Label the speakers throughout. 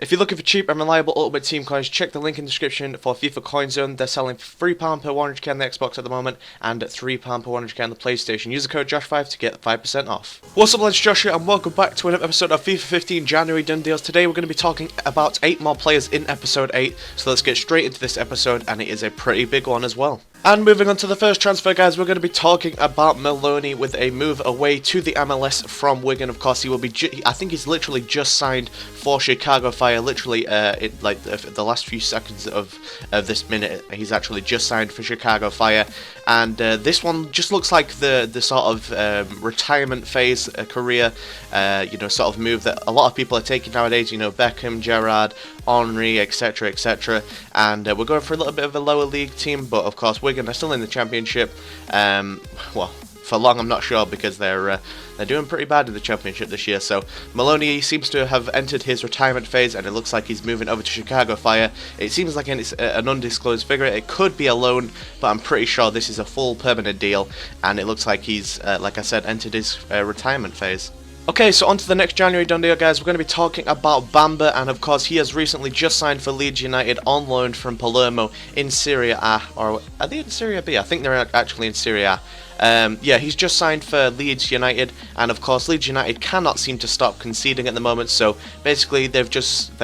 Speaker 1: If you're looking for cheap and reliable Ultimate Team coins, check the link in the description for FIFA Coin Zone. They're selling for £3 per 100k on the Xbox at the moment, and £3 per 100k on the PlayStation. Use the code Josh5 to get 5% off. What's up, lads? Josh here, and welcome back to another episode of FIFA 15 January Done Deals. Today we're going to be talking about 8 more players in episode 8, so let's get straight into this episode, and it is a pretty big one as well. And moving on to the first transfer, guys, we're going to be talking about Maloney with a move away to the MLS from Wigan. Of course, he will be. I think he's literally just signed for Chicago Fire. Literally, in like the last few seconds of this minute, he's actually just signed for Chicago Fire. And this one just looks like the sort of retirement phase career, sort of move that a lot of people are taking nowadays. You know, Beckham, Gerrard, Henry, etc., etc. And we're going for a little bit of a lower league team, but of course Wigan are still in the Championship. Well, for long I'm not sure, because they're doing pretty bad in the Championship this year. So Maloney seems to have entered his retirement phase, and it looks like he's moving over to Chicago Fire. It seems like it's an undisclosed figure. It could be a loan, but I'm pretty sure this is a full permanent deal, and it looks like he's, like I said, entered his retirement phase. Okay, so on to the next January Done Deal, guys. We're going to be talking about Bamba, and of course he has recently just signed for Leeds United on loan from Palermo in Serie A, or are they in Serie B? I think they're actually in Serie A. Yeah, he's just signed for Leeds United, and of course Leeds United cannot seem to stop conceding at the moment, so basically they're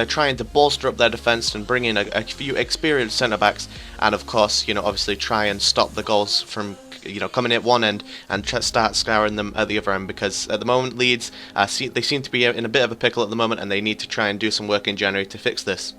Speaker 1: trying to bolster up their defence and bring in a few experienced centre-backs, and of course, obviously try and stop the goals from coming at one end and start scouring them at the other end, because at the moment Leeds, they seem to be in a bit of a pickle at the moment, and they need to try and do some work in January to fix this.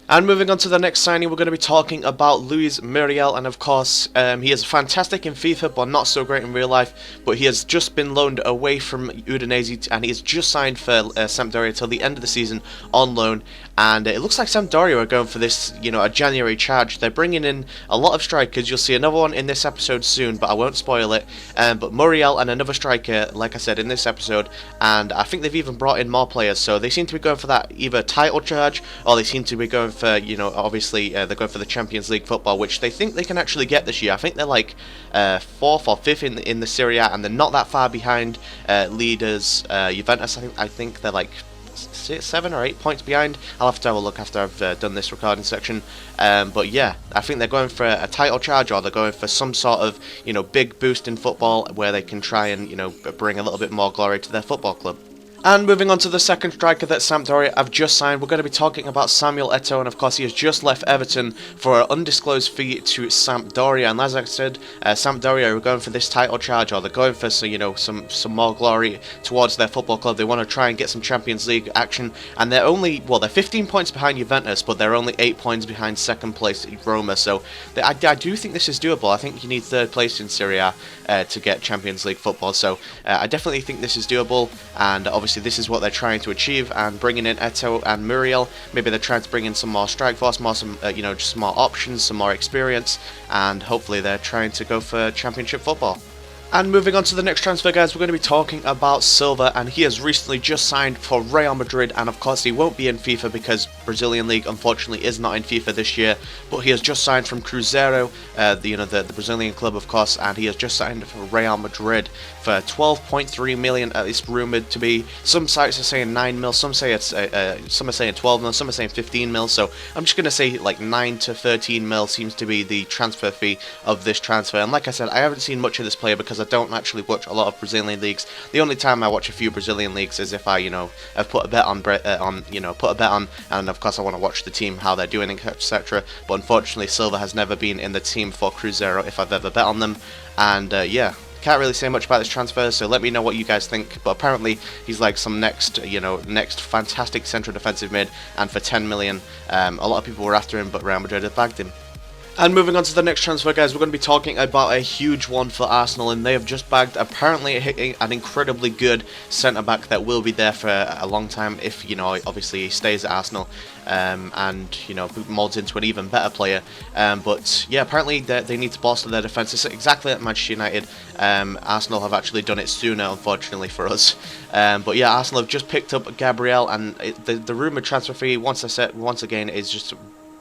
Speaker 1: And moving on to the next signing, we're going to be talking about MURIEL, and of course he is fantastic in FIFA but not so great in real life, but he has just been loaned away from Udinese, and he has just signed for Sampdoria till the end of the season on loan. And it looks like Sampdoria are going for this, a January charge. They're bringing in a lot of strikers. You'll see another one in this episode soon, but I won't spoil it. But MURIEL and another striker, like I said, in this episode. And I think they've even brought in more players. So they seem to be going for that either title charge, or they seem to be going for, obviously they're going for the Champions League football, which they think they can actually get this year. I think they're like 4th or 5th in the Serie A, and they're not that far behind leaders Juventus. I think they're like 7 or 8 points behind. I'll have to have a look after I've done this recording section. But yeah, I think they're going for a title charge, or they're going for some sort of big boost in football where they can try and bring a little bit more glory to their football club. And moving on to the second striker that Sampdoria have just signed, we're going to be talking about Samuel Eto'O, and of course he has just left Everton for an undisclosed fee to Sampdoria. And as I said, Sampdoria are going for this title charge, or they're going for some more glory towards their football club. They want to try and get some Champions League action, and they're 15 points behind Juventus, but they're only 8 points behind second place Roma. So I do think this is doable. I think you need third place in Serie A to get Champions League football. So I definitely think this is doable, and obviously this is what they're trying to achieve. And bringing in Eto'O and MURIEL, maybe they're trying to bring in some more strike force, just more options, some more experience, and hopefully they're trying to go for Championship football. And moving on to the next transfer, guys, we're going to be talking about SILVA, and he has recently just signed for Real Madrid, and of course he won't be in FIFA because Brazilian League unfortunately is not in FIFA this year, but he has just signed from Cruzeiro, the Brazilian club, of course, and he has just signed for Real Madrid for 12.3 million. It's rumoured to be, some sites are saying 9 mil, some say it's some are saying 12 mil, some are saying 15 mil, so I'm just going to say like 9 to 13 mil seems to be the transfer fee of this transfer. And like I said, I haven't seen much of this player because I don't actually watch a lot of Brazilian leagues. The only time I watch a few Brazilian leagues is if I, have put a bet on, and of course I want to watch the team, how they're doing, etc. But unfortunately, Silva has never been in the team for Cruzeiro if I've ever bet on them. And yeah, can't really say much about this transfer, so let me know what you guys think. But apparently he's like some next fantastic central defensive mid, and for 10 million, a lot of people were after him, but Real Madrid have bagged him. And moving on to the next transfer, guys, we're going to be talking about a huge one for Arsenal, and they have just bagged apparently an incredibly good centre-back that will be there for a long time if, obviously he stays at Arsenal, and, molds into an even better player. But yeah, apparently they need to bolster their defence. It's exactly like Manchester United. Arsenal have actually done it sooner, unfortunately for us. But yeah, Arsenal have just picked up GABRIEL, and the rumoured transfer fee, once again, is just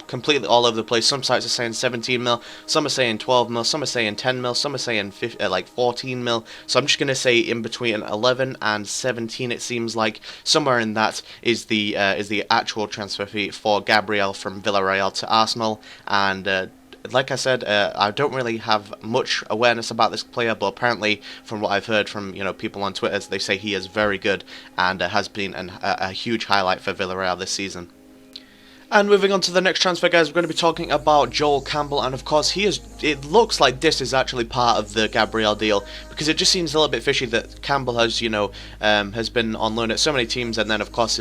Speaker 1: completely all over the place. Some sites are saying 17 mil, some are saying 12 mil, some are saying 10 mil, some are saying 14 mil. So I'm just gonna say in between 11 and 17. It seems like somewhere in that is the actual transfer fee for Gabriel from Villarreal to Arsenal. And like I said, I don't really have much awareness about this player, but apparently, from what I've heard from people on Twitter, they say he is very good and has been a huge highlight for Villarreal this season. And moving on to the next transfer, guys, we're going to be talking about Joel Campbell, and of course it looks like this is actually part of the Gabriel deal, because it just seems a little bit fishy that Campbell has, has been on loan at so many teams, and then of course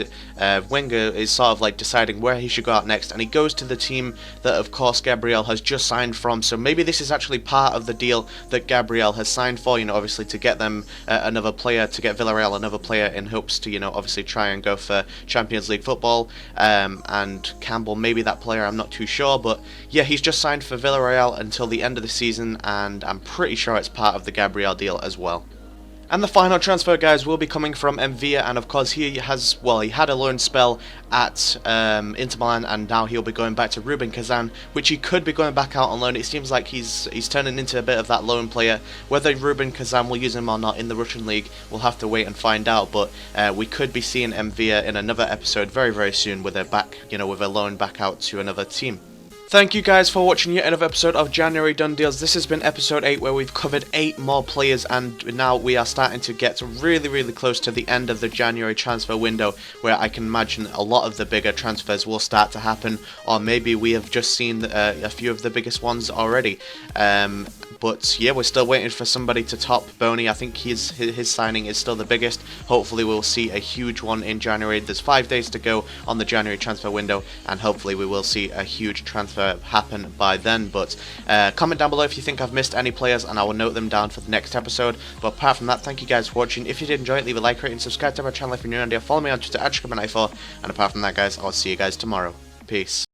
Speaker 1: Wenger is sort of like deciding where he should go out next, and he goes to the team that of course Gabriel has just signed from. So maybe this is actually part of the deal that Gabriel has signed for, obviously to get them another player, to get Villarreal another player in hopes to, obviously try and go for Champions League football, and Campbell, maybe that player, I'm not too sure, but yeah, he's just signed for Villarreal until the end of the season, and I'm pretty sure it's part of the Gabriel deal as well. And the final transfer, guys, will be coming from Envia, and of course he had a loan spell at Inter Milan, and now he'll be going back to Rubin Kazan, which he could be going back out on loan. It seems like he's turning into a bit of that loan player. Whether Rubin Kazan will use him or not in the Russian league, we'll have to wait and find out, but we could be seeing Envia in another episode very, very soon with a loan back out to another team. Thank you guys for watching yet another episode of January Done Deals. This has been episode 8, where we've covered 8 more players, and now we are starting to get really, really close to the end of the January transfer window, where I can imagine a lot of the bigger transfers will start to happen, or maybe we have just seen a few of the biggest ones already. But yeah, we're still waiting for somebody to top Boney. I think his signing is still the biggest. Hopefully we'll see a huge one in January. There's 5 days to go on the January transfer window, and hopefully we will see a huge transfer happen by then. But comment down below if you think I've missed any players, and I will note them down for the next episode. But apart from that, thank you guys for watching. If you did enjoy it, leave a like, rate, and subscribe to my channel if you're new around here. Follow me on Twitter at @CAMPBELL, and apart from that, guys, I'll see you guys tomorrow. Peace.